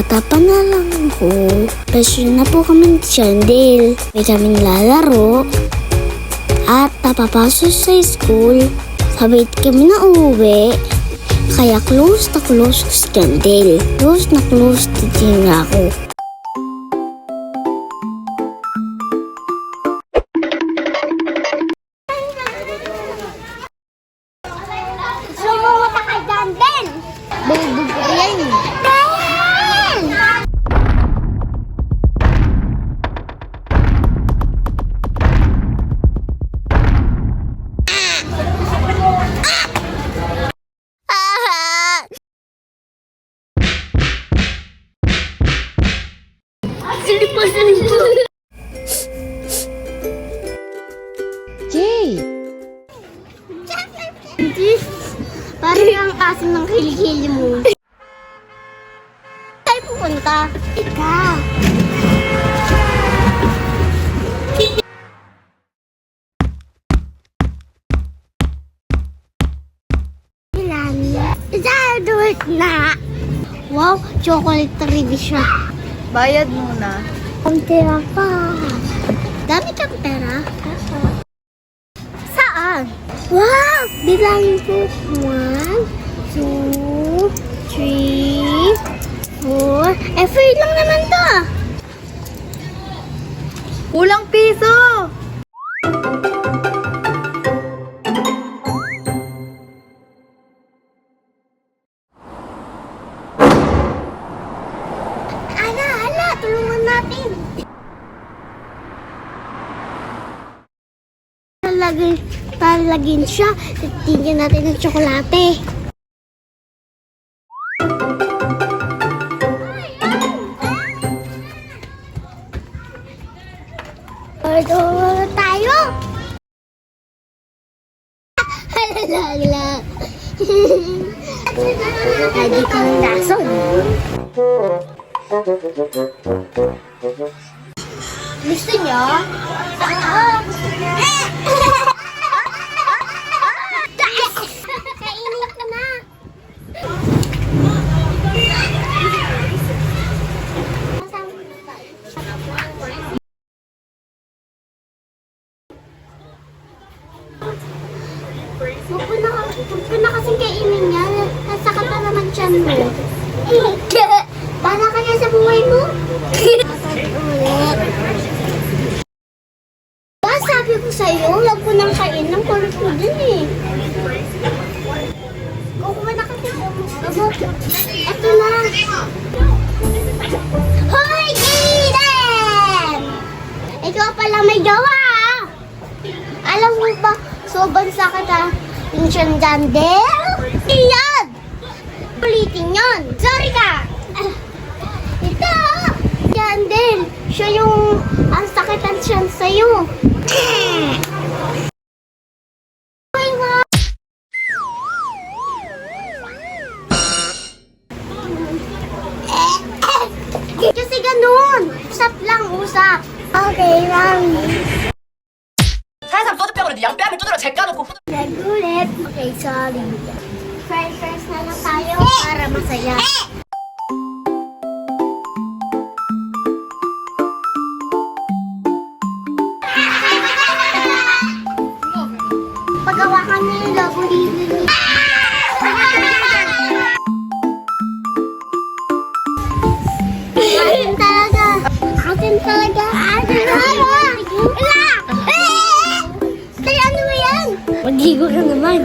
bata pa na lang ako, pasyon na po kami ni Chandel. May kaming lalaro at napapasok sa school. Sabay kami na uuwi. Kaya close na close ko si Chandel. Close na close din ako. Sumuta kay Chandel! Baby ko yan. Jay! Parang ang asim ng kilikili mo. Saan pupunta? Ika. Ilan? Dadot na. Wow, chocolate ribby siya. Bayad muna. Ang tira pa. Dami kang pera? Saan? Wow! Bilangin ko. 1, 2, 3, 4. Free lang naman to. Kulang piso! Ala, tulungan natin. Talagin siya. Tingnan natin ng tsokolate. Order tayo. Halala. Lagi kang lason. Gusto niyo? Kainin ko na. Huwag ko na kasing kainin yan. Nasakit na naman tiyan mo. Para kaya sa buhay mo? Ulit. Ba, sabi ko sa'yo, huwag ko nang kain ng kulit mo dun eh. Kukuha na kasi. Ito na. Hoy, Aiden! Ikaw pala may gawa ah. Alam mo ba, sobrang sakit ah. Yung siyang Chandel? Iyan! Ulitin yun. Sorry ka. Ito! Chandel. Siya yung ang sakitan siya sa'yo. Kasi ganun. Usap lang, usap. Okay lang. 사람 소주병으로 양뺨을 두드려 제까놓고 Nagulit. Okay, sorry. Friends na lang tayo para masaya. Pagawa ka niya yung logo libre niya. Atin talaga. Atin talaga. Atin talaga. Ila! Kaya ano ba yan? Mag-igo ka naman.